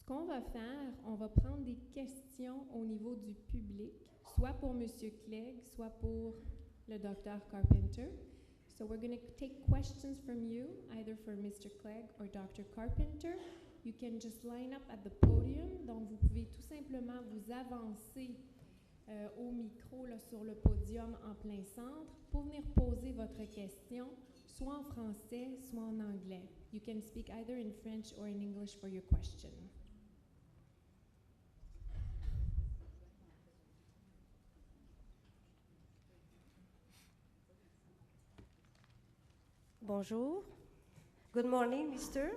qu'on va faire, on va prendre des questions au niveau du public, soit pour M. Clegg, soit pour le Dr Carpenter. So we're going to take questions from you, either for Mr. Clegg or Dr. Carpenter. You can just line up at the podium. Donc, vous pouvez tout simplement vous avancer au micro là, sur le podium en plein centre pour venir poser votre question, soit en français, soit en anglais. You can speak either in French or in English for your question. Bonjour. Good morning, Mister.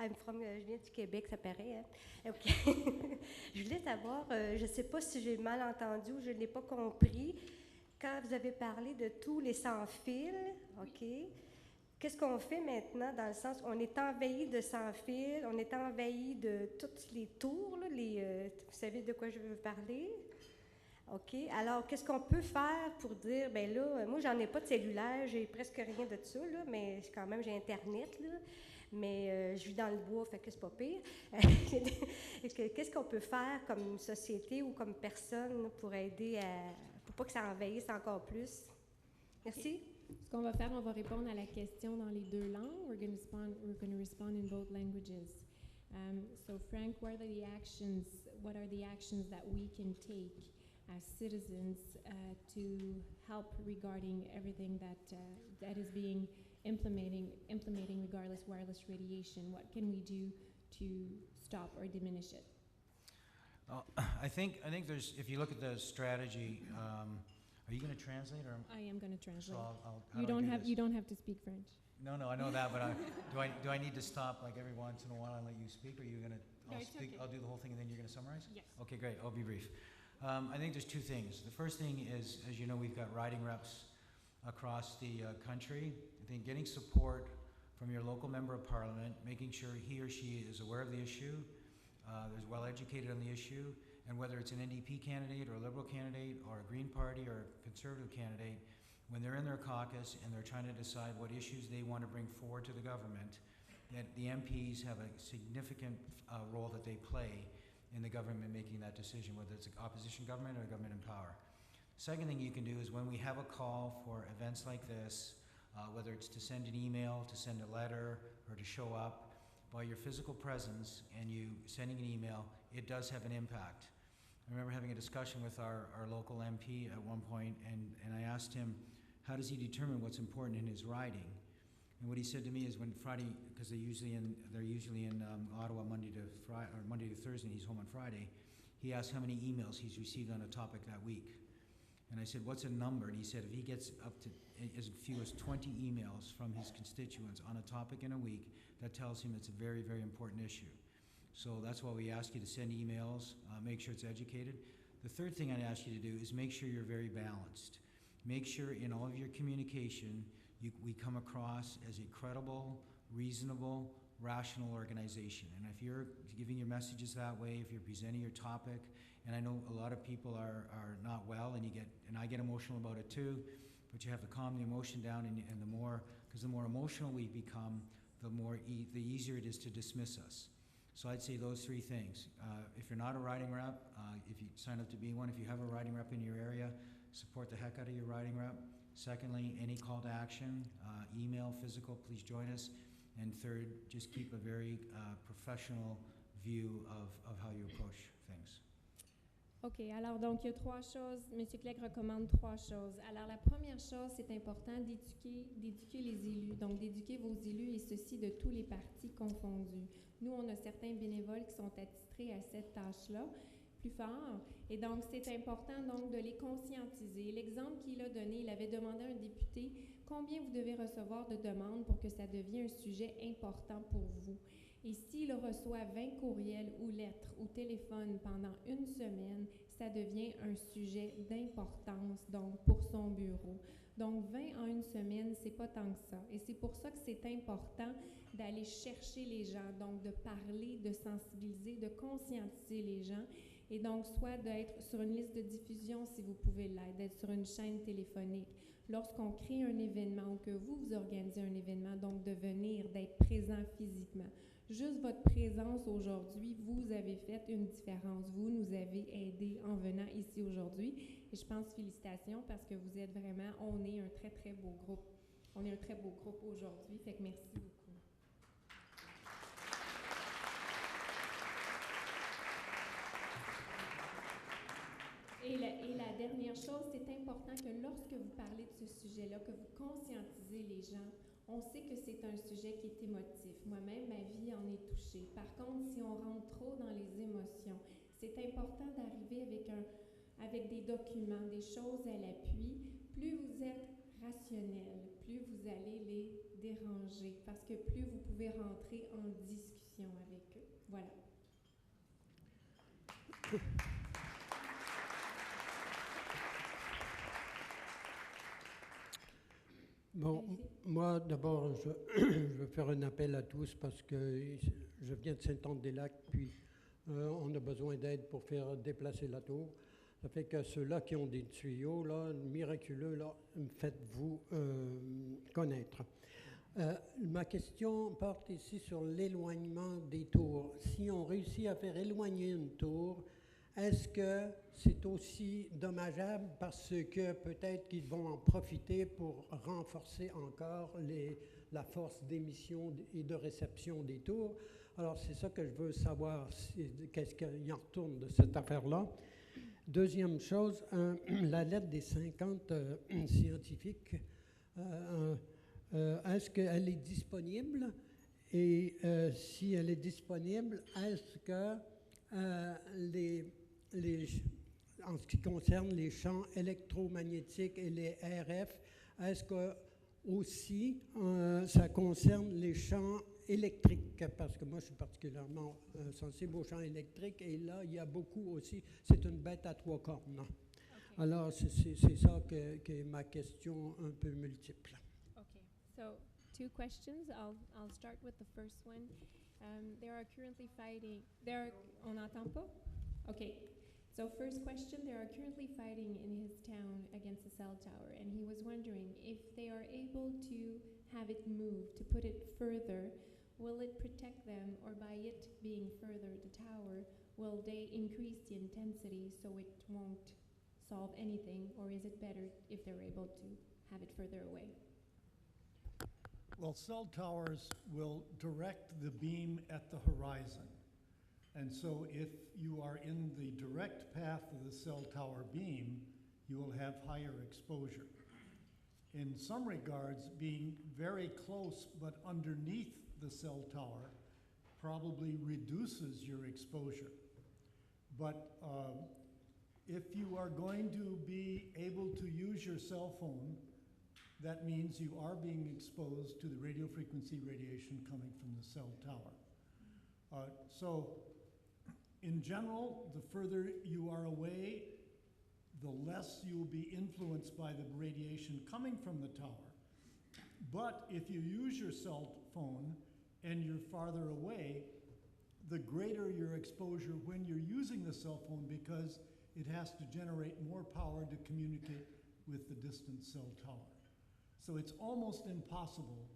Je viens du Québec, ça paraît. Hein? Okay. Je voulais savoir, je ne sais pas si j'ai mal entendu ou je ne l'ai pas compris, quand vous avez parlé de tous les sans-fils, OK? Qu'est-ce qu'on fait maintenant dans le sens où on est envahi de sans-fils, on est envahi de toutes les tours, là, vous savez de quoi je veux parler? OK. Alors, qu'est-ce qu'on peut faire pour dire, bien là, moi, j'en ai pas de cellulaire, j'ai presque rien de ça, là, mais quand même, j'ai Internet, là, mais je vis dans le bois, fait que c'est pas pire. Qu'est-ce qu'on peut faire comme société ou comme personne pour aider pour pas que ça envahisse encore plus? Merci. Ce qu'on va faire, on va répondre à la question dans les deux langues. We're going to respond in both languages. So, Frank, what are the actions that we can take as citizens to help regarding everything that is being implementing regardless wireless radiation? What can we do to stop or diminish it? I think there's, if you look at the strategy, are you going to translate or? I am going to translate. So you don't have to speak French. No, I know that, but do I need to stop like every once in a while and let you speak, or are you going to? Okay. I'll do the whole thing and then you're going to summarize. Yes. Okay, great. I'll be brief. I think there's two things. The first thing is, as you know, we've got riding reps across the country. I think getting support from your local member of parliament, making sure he or she is aware of the issue, is well educated on the issue, and whether it's an NDP candidate or a Liberal candidate or a Green Party or a Conservative candidate, when they're in their caucus and they're trying to decide what issues they want to bring forward to the government, that the MPs have a significant role that they play in the government making that decision, whether it's an opposition government or a government in power. Second thing you can do is when we have a call for events like this, whether it's to send an email, to send a letter, or to show up, by your physical presence and you sending an email, it does have an impact. I remember having a discussion with our local MP at one point, and I asked him, how does he determine what's important in his riding? And what he said to me is when Friday, because they're usually in Ottawa Monday to Thursday, and he's home on Friday, he asked how many emails he's received on a topic that week. And I said, what's a number? And he said if he gets up to as few as 20 emails from his constituents on a topic in a week, that tells him it's a very, very important issue. So that's why we ask you to send emails, make sure it's educated. The third thing I'd ask you to do is make sure you're very balanced. Make sure in all of your communication, we come across as a credible, reasonable, rational organization. And if you're giving your messages that way, if you're presenting your topic, and I know a lot of people are not well, and I get emotional about it too, but you have to calm the emotion down, and the more emotional we become, the easier it is to dismiss us. So I'd say those three things. If you're not a riding rep, if you sign up to be one, if you have a riding rep in your area, support the heck out of your riding rep. Secondly, any call to action, email, physical, please join us. And third, just keep a very professional view of how you approach things. OK, alors donc il y a trois choses. M. Clegg recommande trois choses. Alors la première chose, c'est important d'éduquer les élus, donc d'éduquer vos élus et ceci de tous les partis confondus. Nous, on a certains bénévoles qui sont attitrés à cette tâche-là, plus fort, et donc c'est important donc de les conscientiser. L'exemple qu'il a donné, il avait demandé à un député combien vous devez recevoir de demandes pour que ça devienne un sujet important pour vous. Et s'il reçoit 20 courriels ou lettres ou téléphones pendant une semaine, ça devient un sujet d'importance donc pour son bureau. Donc 20 en une semaine, c'est pas tant que ça. Et c'est pour ça que c'est important d'aller chercher les gens, donc de parler, de sensibiliser, de conscientiser les gens. Et donc, soit d'être sur une liste de diffusion si vous pouvez l'être, d'être sur une chaîne téléphonique. Lorsqu'on crée un événement ou que vous organisez un événement, donc de venir, d'être présent physiquement. Juste votre présence aujourd'hui, vous avez fait une différence. Vous nous avez aidés en venant ici aujourd'hui. Et je pense félicitations parce que vous êtes vraiment, on est un très, très beau groupe. On est un très beau groupe aujourd'hui. Fait que merci beaucoup. Et la dernière chose, c'est important que lorsque vous parlez de ce sujet-là, que vous conscientisez les gens. On sait que c'est un sujet qui est émotif. Moi-même, ma vie en est touchée. Par contre, si on rentre trop dans les émotions, c'est important d'arriver avec des documents, des choses à l'appui. Plus vous êtes rationnel, plus vous allez les déranger, parce que plus vous pouvez rentrer en discussion avec eux. Voilà. Bon, moi, d'abord, je veux faire un appel à tous parce que je viens de Saint-Anne-des-Lacs, puis on a besoin d'aide pour faire déplacer la tour. Ça fait que ceux-là qui ont des tuyaux, là, miraculeux, là, faites-vous connaître. Ma question porte ici sur l'éloignement des tours. Si on réussit à faire éloigner une tour, est-ce que c'est aussi dommageable parce que peut-être qu'ils vont en profiter pour renforcer encore la force d'émission et de réception des tours? Alors, c'est ça que je veux savoir, qu'est-ce qu'il en retourne de cette affaire-là. Deuxième chose, la lettre des 50 scientifiques, est-ce qu'elle est disponible? Et si elle est disponible, est-ce que en ce qui concerne les champs électromagnétiques et les RF, est-ce que aussi ça concerne les champs électriques? Parce que moi, je suis particulièrement sensible aux champs électriques et là, il y a beaucoup aussi. C'est une bête à trois cornes. Okay. Alors, c'est ça que est ma question un peu multiple. Okay, so 2 questions. I'll start with the first one. There are currently fighting. On n'entend pas? Okay. So first question, they are currently fighting in his town against the cell tower, and he was wondering if they are able to have it moved, to put it further, will it protect them, or by it being further, the tower, will they increase the intensity so it won't solve anything, or is it better if they're able to have it further away? Well, cell towers will direct the beam at the horizon. And so if you are in the direct path of the cell tower beam, you will have higher exposure. In some regards, being very close but underneath the cell tower probably reduces your exposure. But if you are going to be able to use your cell phone, that means you are being exposed to the radio frequency radiation coming from the cell tower. So in general, the further you are away, the less you will be influenced by the radiation coming from the tower. But if you use your cell phone and you're farther away, the greater your exposure when you're using the cell phone because it has to generate more power to communicate with the distant cell tower. So it's almost impossible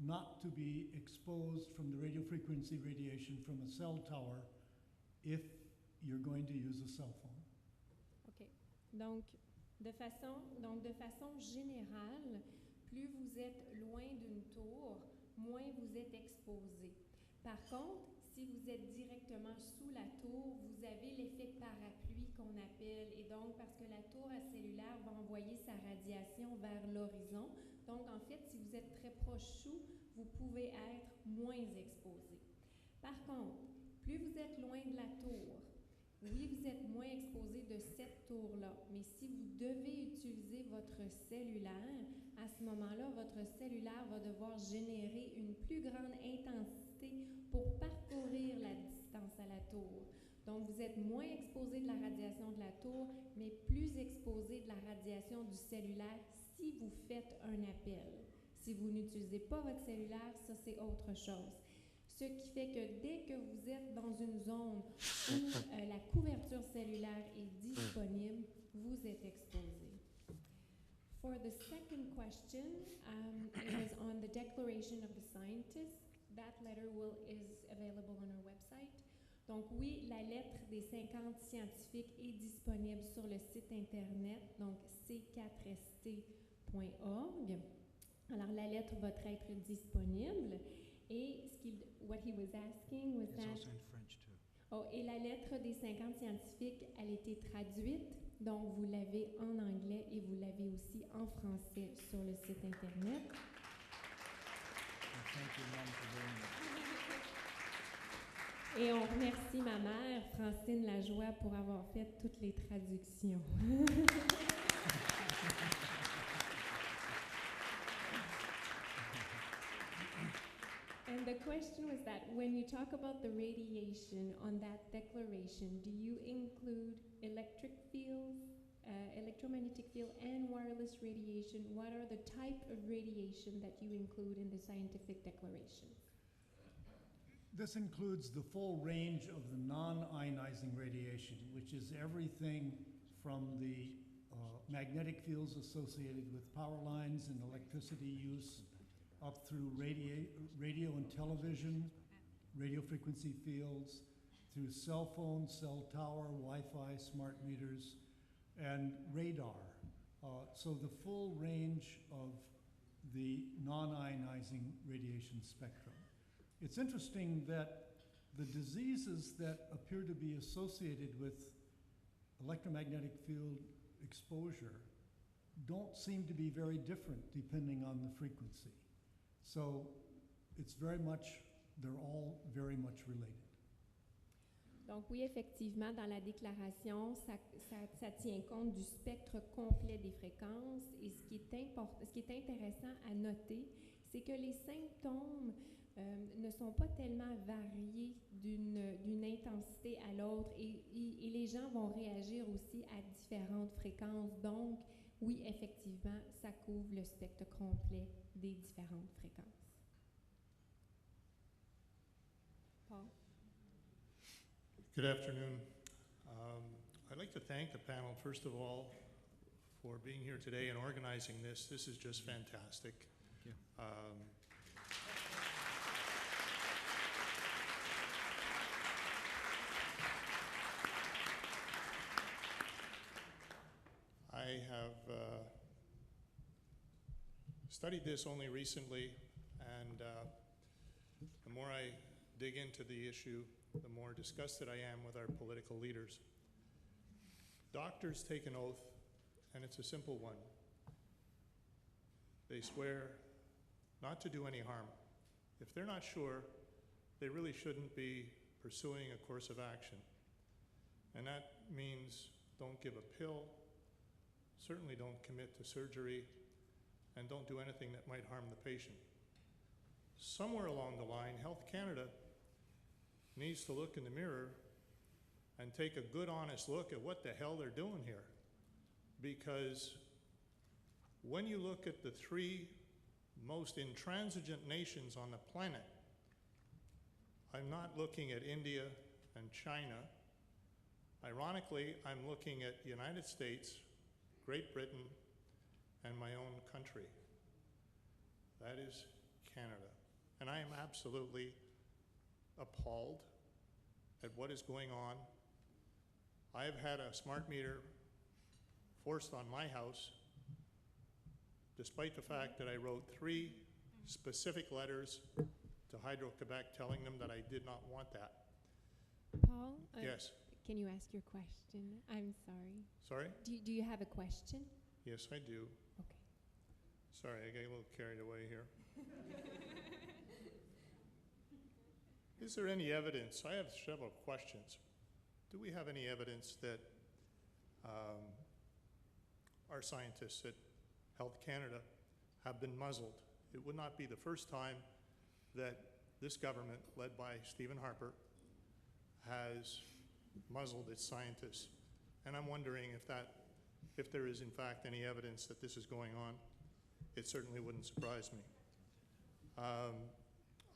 not to be exposed from the radio frequency radiation from a cell tower if you're going to use a cell phone. OK. Donc, de façon générale, plus vous êtes loin d'une tour, moins vous êtes exposé. Par contre, si vous êtes directement sous la tour, vous avez l'effet parapluie qu'on appelle, et donc parce que la tour à cellulaire va envoyer sa radiation vers l'horizon. Donc, en fait, si vous êtes très proche sous, vous pouvez être moins exposé. Par contre, plus vous êtes loin de la tour, oui, vous êtes moins exposé de cette tour-là, mais si vous devez utiliser votre cellulaire, à ce moment-là, votre cellulaire va devoir générer une plus grande intensité pour parcourir la distance à la tour. Donc, vous êtes moins exposé de la radiation de la tour, mais plus exposé de la radiation du cellulaire si vous faites un appel. Si vous n'utilisez pas votre cellulaire, ça, c'est autre chose. Ce qui fait que dès que vous êtes dans une zone où la couverture cellulaire est disponible, vous êtes exposé. For the second question, it was on the declaration of the scientists. that letter is available on our website. Donc oui, la lettre des 50 scientifiques est disponible sur le site internet, donc C4ST.org. Alors la lettre va être disponible et what he was asking was It's that also in French too. et la lettre des 50 scientifiques, elle a été traduite, donc vous l'avez en anglais et vous l'avez aussi en français sur le site internet. And thank you, Mom, for doing that. Et on remercie ma mère, Francine Lajoie, pour avoir fait toutes les traductions. And the question was that when you talk about the radiation on that declaration, do you include electric fields, electromagnetic field, and wireless radiation? What are the type of radiation that you include in the scientific declaration? This includes the full range of the non-ionizing radiation, which is everything from the magnetic fields associated with power lines and electricity use up through radio and television, radio frequency fields, through cell phones, cell tower, Wi-Fi, smart meters, and radar. So the full range of the non-ionizing radiation spectrum. It's interesting that the diseases that appear to be associated with electromagnetic field exposure don't seem to be very different depending on the frequency. So it's they're all very much related. Donc oui, effectivement, dans la déclaration, ça tient compte du spectre complet des fréquences. Et ce qui est intéressant à noter, c'est que les symptômes ne sont pas tellement variés d'une intensité à l'autre et les gens vont réagir aussi à différentes fréquences. Donc, oui, effectivement, ça couvre le spectre complet des différentes fréquences. Paul? Good afternoon. I'd like to thank the panel, first of all, for being here today and organizing this. This is just fantastic. Thank you. I have studied this only recently, and the more I dig into the issue, the more disgusted I am with our political leaders. Doctors take an oath, and it's a simple one. They swear not to do any harm. If they're not sure, they really shouldn't be pursuing a course of action. And that means don't give a pill, certainly don't commit to surgery, and don't do anything that might harm the patient. Somewhere along the line, Health Canada needs to look in the mirror and take a good, honest look at what the hell they're doing here. Because when you look at the three most intransigent nations on the planet, I'm not looking at India and China. Ironically, I'm looking at the United States, Great Britain, and my own country. That is Canada. And I am absolutely appalled at what is going on. I have had a smart meter forced on my house, despite the fact that I wrote 3 specific letters to Hydro-Quebec telling them that I did not want that. Paul? Yes. Can you ask your question? I'm sorry. Sorry? Do you have a question? Yes, I do. Okay. Sorry, I got a little carried away here. Is there any evidence? I have several questions. Do we have any evidence that our scientists at Health Canada have been muzzled? It would not be the first time that this government, led by Stephen Harper, has muzzled its scientists. And I'm wondering if there is in fact any evidence that this is going on. It certainly wouldn't surprise me.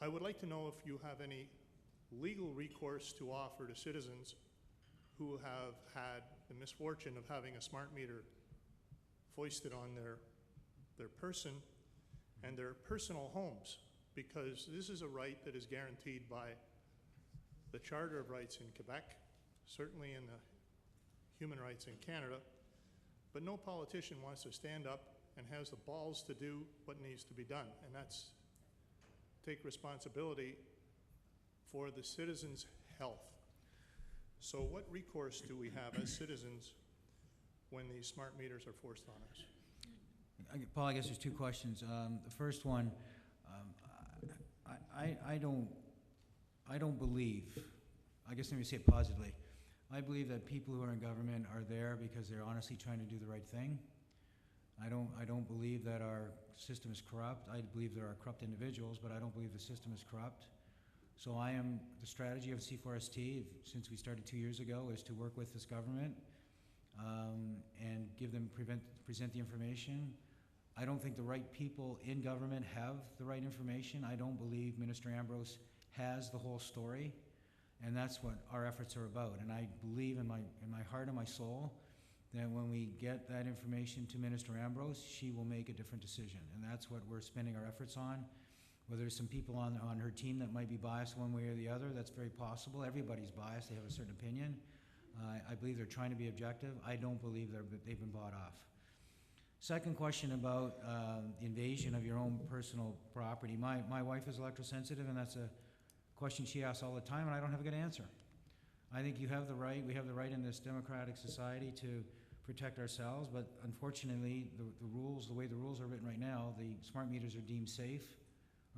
I would like to know if you have any legal recourse to offer to citizens who have had the misfortune of having a smart meter foisted on their person and their personal homes. because this is a right that is guaranteed by the Charter of Rights in Quebec, certainly in the human rights in Canada, but no politician wants to stand up and has the balls to do what needs to be done, and that's take responsibility for the citizens' health. So what recourse do we have as citizens when these smart meters are forced on us? Paul, I guess there's two questions. The first one, I don't believe, I guess let me say it positively, I believe that people who are in government are there because they're honestly trying to do the right thing. I don't believe that our system is corrupt. I believe there are corrupt individuals, but I don't believe the system is corrupt. So the strategy of C4ST, since we started 2 years ago, is to work with this government and give them, present the information. I don't think the right people in government have the right information. I don't believe Minister Ambrose has the whole story, and that's what our efforts are about. And I believe in my heart and my soul that when we get that information to Minister Ambrose, she will make a different decision, and that's what we're spending our efforts on. Whether there's some people on her team that might be biased one way or the other, that's very possible. Everybody's biased, they have a certain opinion. I believe they're trying to be objective. I don't believe they've been bought off. Second question about the invasion of your own personal property. My wife is electrosensitive, and that's a question she asks all the time, and I don't have a good answer. I think you have the right, we have the right in this democratic society to protect ourselves, but unfortunately, the way the rules are written right now, the smart meters are deemed safe,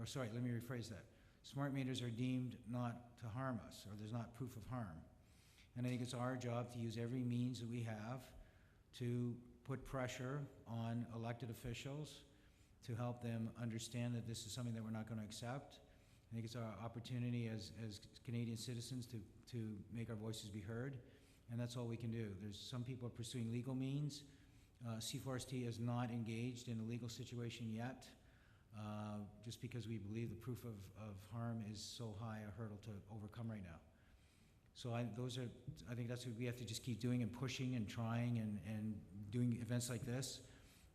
or sorry, let me rephrase that. Smart meters are deemed not to harm us, or there's not proof of harm. And I think it's our job to use every means that we have to put pressure on elected officials to help them understand that this is something that we're not going to accept. I think it's our opportunity as Canadian citizens to make our voices be heard, and that's all we can do. There's some people are pursuing legal means. C4ST is not engaged in a legal situation yet, just because we believe the proof of harm is so high a hurdle to overcome right now. So I think that's what we have to just keep doing and pushing and trying and doing events like this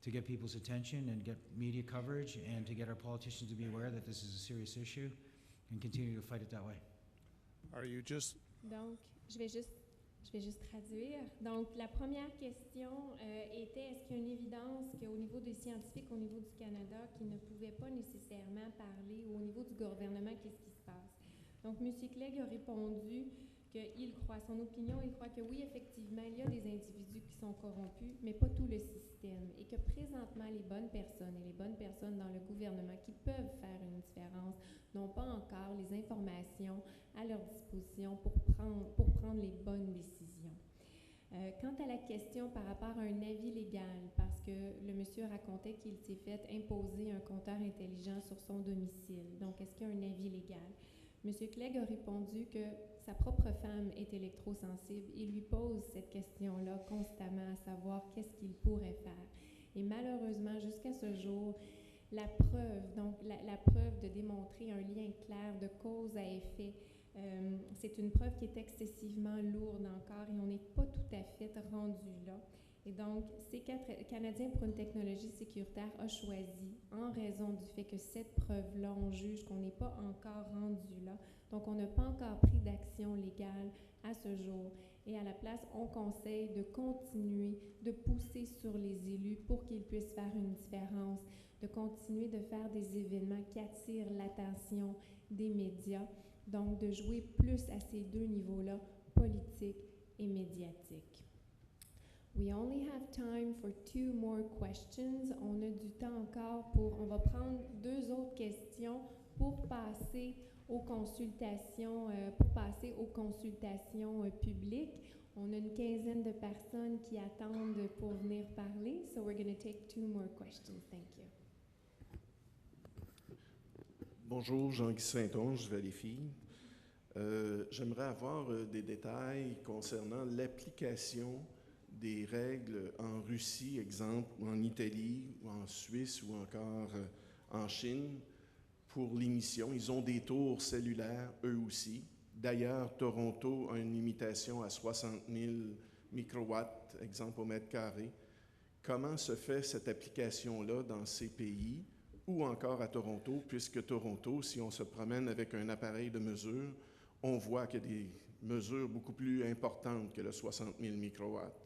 to get people's attention and get media coverage and to get our politicians to be aware that this is a serious issue and continue to fight it that way. Are you just... Donc, je vais juste traduire. Donc, la première question était, est-ce qu'il y a une évidence qu'au niveau des scientifiques, au niveau du Canada, qui ne pouvaient pas nécessairement parler, ou au niveau du gouvernement, qu'est-ce qui se passe? Donc, M. Clegg a répondu qu'il croit, son opinion, il croit que oui, effectivement, il y a des individus qui sont corrompus, mais pas tout le système. Et que présentement, les bonnes personnes dans le gouvernement qui peuvent faire une différence n'ont pas encore les informations à leur disposition pour prendre les bonnes décisions. Quant à la question par rapport à un avis légal, parce que le monsieur racontait qu'il s'est fait imposer un compteur intelligent sur son domicile. Donc, est-ce qu'il y a un avis légal? M. Clegg a répondu que sa propre femme est électrosensible et lui pose cette question-là constamment, à savoir qu'est-ce qu'il pourrait faire. Et malheureusement, jusqu'à ce jour, la preuve, donc la preuve de démontrer un lien clair de cause à effet, c'est une preuve qui est excessivement lourde encore et on n'est pas tout à fait rendu là. Et donc, Canadiens pour une technologie sécuritaire a choisi, en raison du fait que cette preuve-là, on juge qu'on n'est pas encore rendu là. Donc, on n'a pas encore pris d'action légale à ce jour. Et à la place, on conseille de continuer de pousser sur les élus pour qu'ils puissent faire une différence, de continuer de faire des événements qui attirent l'attention des médias, donc de jouer plus à ces deux niveaux-là, politique et médiatique. We only have time for 2 more questions. On a du temps encore on va prendre 2 autres questions pour passer aux consultations, publiques. On a une quinzaine de personnes qui attendent pour venir parler. So we're going to take 2 more questions. Thank you. Bonjour, Jean-Guy Saint-Onge, je vérifie. J'aimerais avoir des détails concernant l'application des règles en Russie, exemple, ou en Italie, ou en Suisse, ou encore en Chine, pour l'émission. Ils ont des tours cellulaires, eux aussi. D'ailleurs, Toronto a une limitation à 60 000 microwatts, exemple, au mètre carré. Comment se fait cette application-là dans ces pays ou encore à Toronto, puisque Toronto, si on se promène avec un appareil de mesure, on voit qu'il y a des mesures beaucoup plus importantes que le 60 000 microwatts.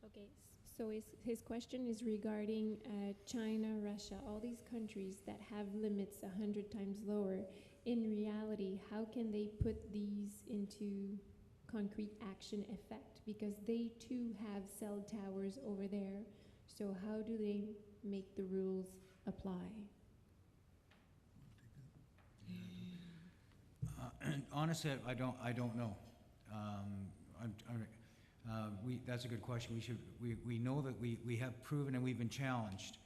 Okay, so his question is regarding China, Russia, all these countries that have limits 100 times lower. In reality, how can they put these into concrete action effect? Because they too have cell towers over there. So how do they make the rules apply? Honestly, I don't know. That's a good question. We know that we have proven and we've been challenged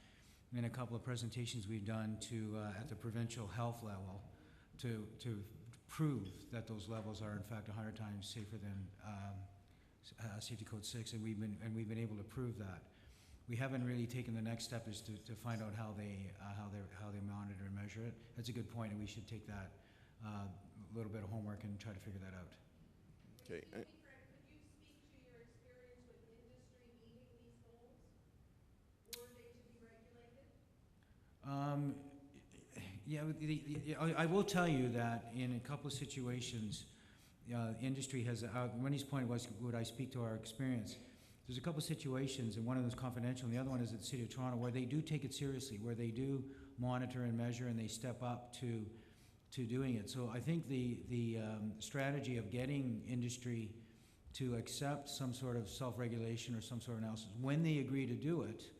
in a couple of presentations we've done to at the provincial health level to prove that those levels are in fact 100 times safer than safety code 6, and we've been able to prove that. We haven't really taken the next step is to find out how they monitor and measure it. That's a good point, and we should take that little bit of homework and try to figure that out. Okay. Could you speak to your experience with industry meeting these goals? Were they to be regulated? I will tell you that in a couple of situations, industry has, Wendy's point was, would I speak to our experience? There's a couple of situations, and one of them is confidential, and the other one is at the City of Toronto, where they do take it seriously, where they do monitor and measure, and they step up to doing it. So I think the strategy of getting industry to accept some sort of self-regulation or some sort of analysis, when they agree to do it,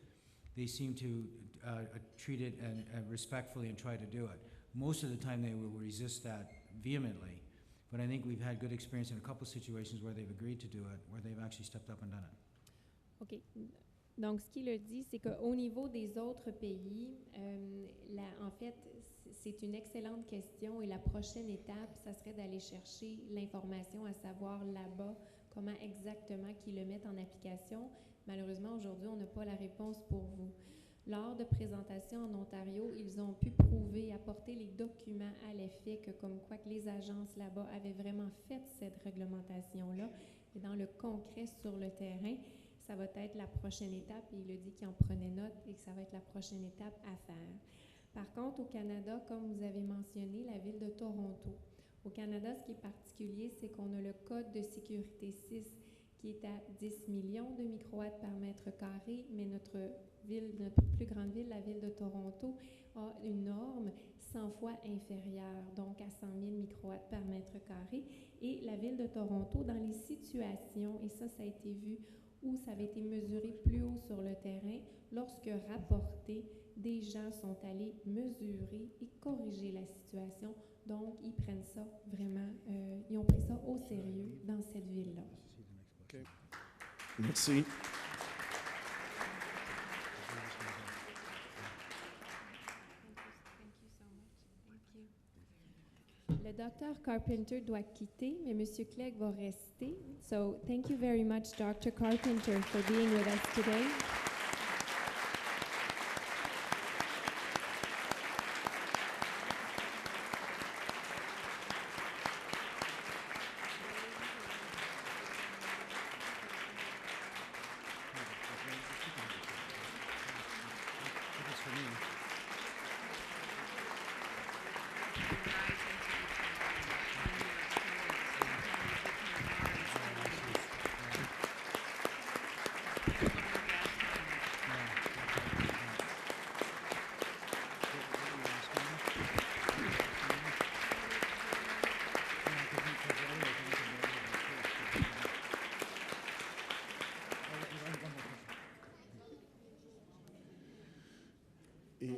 they seem to treat it and respectfully and try to do it. Most of the time they will resist that vehemently, but I think we've had good experience in a couple of situations where they've agreed to do it, where they've actually stepped up and done it. OK. Donc, ce qu'il a dit, c'est qu'au niveau des autres pays, en fait, c'est une excellente question et la prochaine étape, ça serait d'aller chercher l'information, à savoir là-bas comment exactement qu'ils le mettent en application. Malheureusement, aujourd'hui, on n'a pas la réponse pour vous. Lors de présentations en Ontario, ils ont pu prouver, apporter les documents à l'effet que comme quoi que les agences là-bas avaient vraiment fait cette réglementation-là. Et dans le concret sur le terrain, ça va être la prochaine étape, et il a dit qu'il en prenait note et que ça va être la prochaine étape à faire. Par contre, au Canada, comme vous avez mentionné, la ville de Toronto. Au Canada, ce qui est particulier, c'est qu'on a le code de sécurité 6 qui est à 10 millions de microwatts par mètre carré, mais notre plus grande ville, la ville de Toronto, a une norme 100 fois inférieure, donc à 100 000 microwatts par mètre carré. Et la ville de Toronto, dans les situations, et ça a été vu, où ça avait été mesuré plus haut sur le terrain, lorsque rapporté, des gens sont allés mesurer et corriger la situation. Donc, ils prennent ça vraiment, ils ont pris ça au sérieux dans cette ville-là. Okay. Merci. Le docteur Carpenter doit quitter, mais M. Clegg va rester. So, thank you very much, Dr. Carpenter, for being with us today.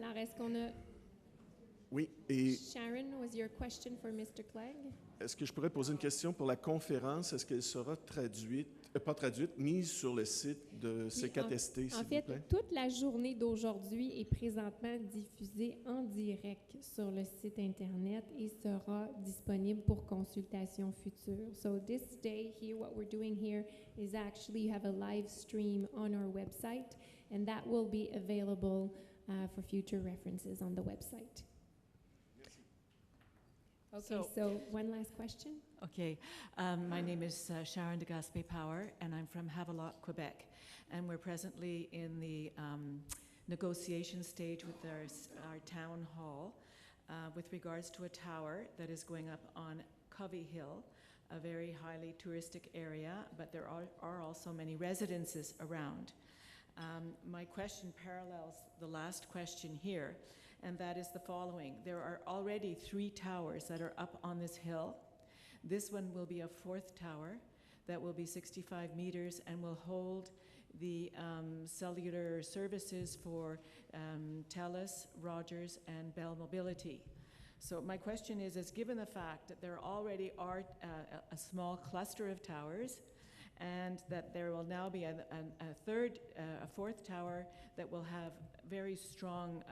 Alors, est-ce qu'on a... Oui, et Sharon, was your question for Mr. Clegg? est-ce que je pourrais poser une question pour la conférence? Est-ce qu'elle sera traduite, pas traduite, mise sur le site de C4ST, s'il vous plaît? En fait, toute la journée d'aujourd'hui est présentement diffusée en direct sur le site Internet et sera disponible pour consultation future. So this day here, what we're doing here is actually you have a live stream on our website, and that will be available for future references on the website. Okay, so one last question. Okay, my name is Sharon de Gaspé Power, and I'm from Havelock, Quebec, and we're presently in the negotiation stage with our town hall with regards to a tower that is going up on Covey Hill, a very highly touristic area, but there are also many residences around. My question parallels the last question here, and that is the following. There are already 3 towers that are up on this hill. This one will be a 4th tower that will be 65 meters and will hold the cellular services for TELUS, Rogers, and Bell Mobility. So my question is given the fact that there already are a small cluster of towers, and that there will now be a 4th tower that will have very strong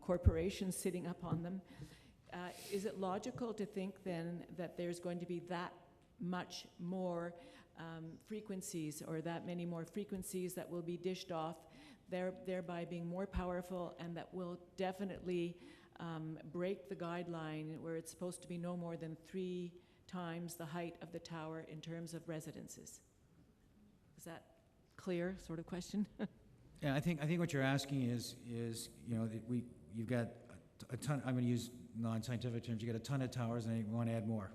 corporations sitting up on them, is it logical to think then that there's going to be that much more frequencies, or that many more frequencies that will be dished off, thereby being more powerful, and that will definitely break the guideline where it's supposed to be no more than 3 times the height of the tower in terms of residences? Is that clear, sort of question? Yeah, I think what you're asking is that you've got a ton. I'm going to use non-scientific terms. You got a ton of towers, and you want to add more.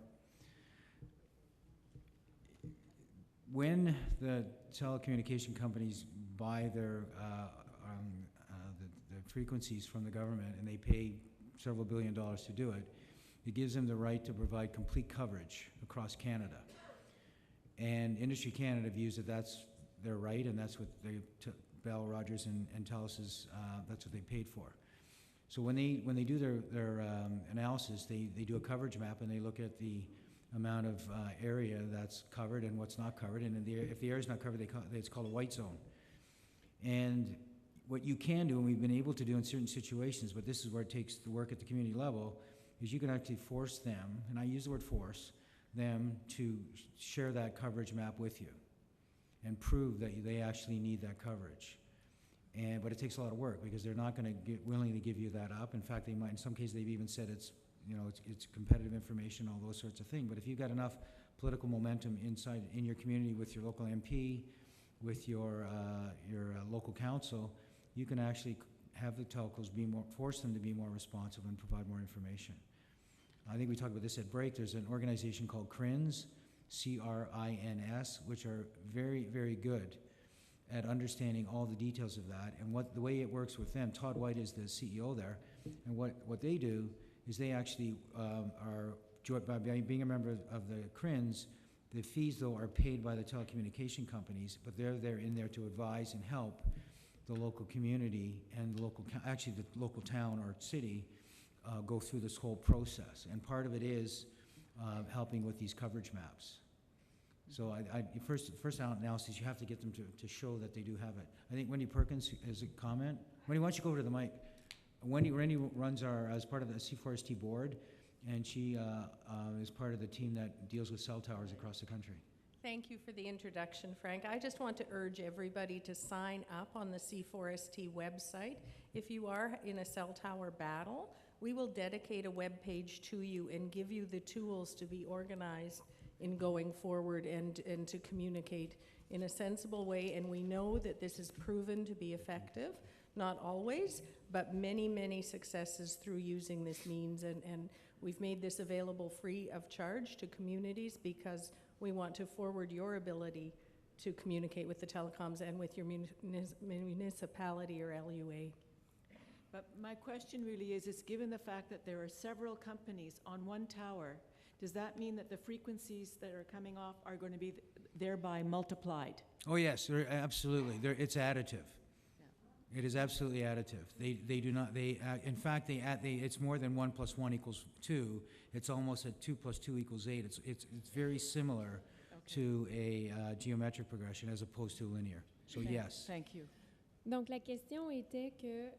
When the telecommunication companies buy their the frequencies from the government, and they pay several $1 billion to do it, it gives them the right to provide complete coverage across Canada. And Industry Canada views that that's their right, and that's what Bell, Rogers, and TELUS that's what they paid for. So when they do their analysis, they do a coverage map, and they look at the amount of area that's covered and what's not covered. And if the area is not covered, it's called a white zone. And what you can do, and we've been able to do in certain situations, but this is where it takes the work at the community level, is you can actually force them, and I use the word force, them to share that coverage map with you and prove that they actually need that coverage. But it takes a lot of work, because they're not going to willingly give you that up. In fact, they might, in some cases, they've even said it's competitive information, all those sorts of things. But if you've got enough political momentum in your community with your local MP, with your local council, you can actually have the telcos force them to be more responsive and provide more information. I think we talked about this at break. There's an organization called CRINS, C-R-I-N-S, which are very, very good at understanding all the details of that. And the way it works with them, Todd White is the CEO there, and what they do is they actually by being a member of the CRINS, the fees, though, are paid by the telecommunication companies, but they're in there to advise and help the local community and the local town or city go through this whole process. And part of it is helping with these coverage maps. So first analysis, you have to get them to show that they do have it. I think Wendy Perkins has a comment. Wendy, why don't you go over to the mic? Wendy runs as part of the C4ST board, and she is part of the team that deals with cell towers across the country. Thank you for the introduction, Frank. I just want to urge everybody to sign up on the C4ST website. If you are in a cell tower battle, we will dedicate a web page to you and give you the tools to be organized in going forward and to communicate in a sensible way. And we know that this is proven to be effective, not always, but many, many successes through using this means. And we've made this available free of charge to communities, because we want to forward your ability to communicate with the telecoms and with your municipality or LUA. But my question really is given the fact that there are several companies on one tower, does that mean that the frequencies that are coming off are going to be thereby multiplied? Oh yes, absolutely. It's additive. Yeah. It is absolutely additive. They do not. In fact, it's more than 1 + 1 = 2. It's almost at 2 + 2 = 8. It's very similar to a geometric progression as opposed to linear. So yes. Thank you. Donc, la question était que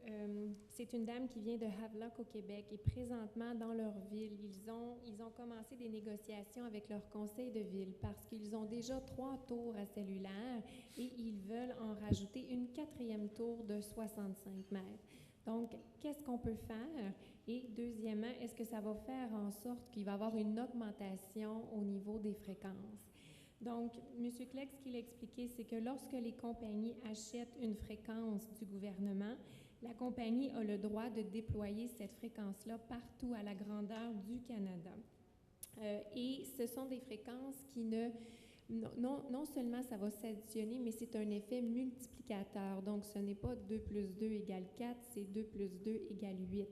c'est une dame qui vient de Havelock au Québec, et présentement, dans leur ville, ils ont commencé des négociations avec leur conseil de ville parce qu'ils ont déjà 3 tours à cellulaire et ils veulent en rajouter une 4e tour de 65 mètres. Donc, qu'est-ce qu'on peut faire? Et deuxièmement, est-ce que ça va faire en sorte qu'il va y avoir une augmentation au niveau des fréquences? Donc, M. Clegg, ce qu'il a expliqué, c'est que lorsque les compagnies achètent une fréquence du gouvernement, La compagnie a le droit de déployer cette fréquence-là partout à la grandeur du Canada. Et ce sont des fréquences qui non seulement ça va s'additionner, mais c'est un effet multiplicateur. Donc, ce n'est pas 2 plus 2 égale 4, c'est 2 plus 2 égale 8.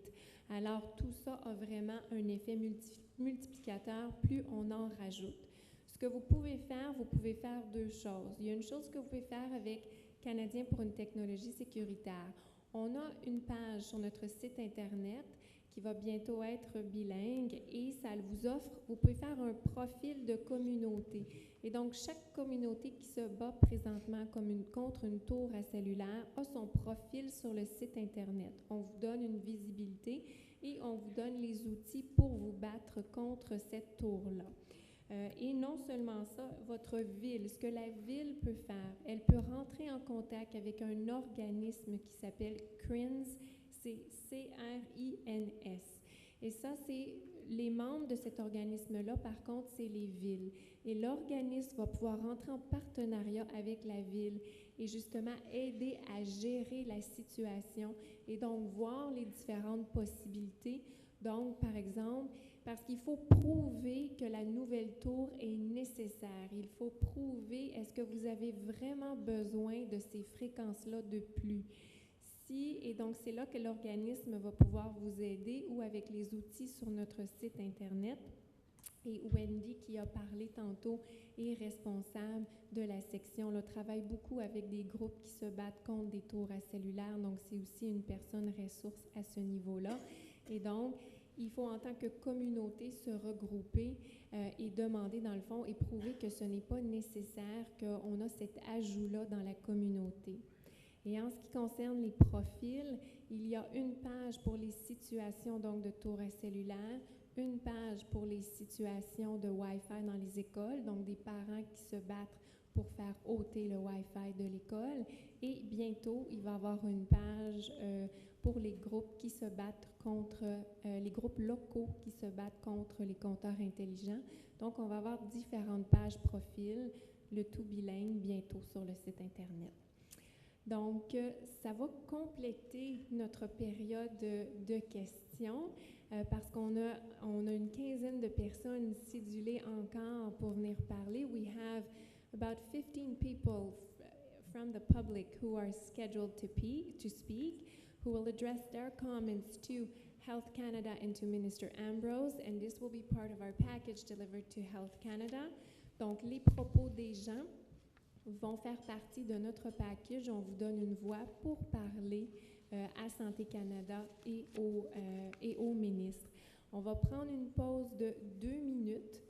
Alors, tout ça a vraiment un effet multiplicateur, plus on en rajoute. Ce que vous pouvez faire deux choses. Il y a une chose que vous pouvez faire avec Canadiens pour une technologie sécuritaire. On a une page sur notre site Internet qui va bientôt être bilingue et ça vous offre, vous pouvez faire un profil de communauté. Et donc, chaque communauté qui se bat présentement contre une tour à cellulaire a son profil sur le site Internet. On vous donne une visibilité et on vous donne les outils pour vous battre contre cette tour-là. Et non seulement ça, votre ville, ce que la ville peut faire, elle peut rentrer en contact avec un organisme qui s'appelle CRINS, c'est C-R-I-N-S. Et ça, c'est les membres de cet organisme-là, par contre, c'est les villes. Et l'organisme va pouvoir rentrer en partenariat avec la ville et justement aider à gérer la situation et donc voir les différentes possibilités. Donc, par exemple, parce qu'il faut prouver que la nouvelle tour est nécessaire. Il faut prouver, est-ce que vous avez vraiment besoin de ces fréquences-là de plus? Et donc, c'est là que l'organisme va pouvoir vous aider ou avec les outils sur notre site Internet. Et Wendy, qui a parlé tantôt, est responsable de la section. On travaille beaucoup avec des groupes qui se battent contre des tours à cellulaire. Donc, c'est aussi une personne ressource à ce niveau-là. Et donc, il faut en tant que communauté se regrouper et demander, dans le fond, et prouver que ce n'est pas nécessaire qu'on a cet ajout-là dans la communauté. Et en ce qui concerne les profils, il y a une page pour les situations donc de tours à cellulaire, une page pour les situations de Wi-Fi dans les écoles, donc des parents qui se battent pour faire ôter le Wi-Fi de l'école. Et bientôt, il va y avoir une page pour les groupes qui se battent contre, les groupes locaux qui se battent contre les compteurs intelligents. Donc, on va avoir différentes pages profils, le tout bilingue, bientôt sur le site Internet. Donc, ça va compléter notre période de questions parce qu'on a une quinzaine de personnes cédulées encore pour venir parler. We have about 15 people from the public who are scheduled to speak, who will address their comments to Health Canada and to Minister Ambrose, and this will be part of our package delivered to Health Canada. Donc, les propos des gens vont faire partie de notre package. On vous donne une voix pour parler à Santé Canada et au ministre. On va prendre une pause de 2 minutes.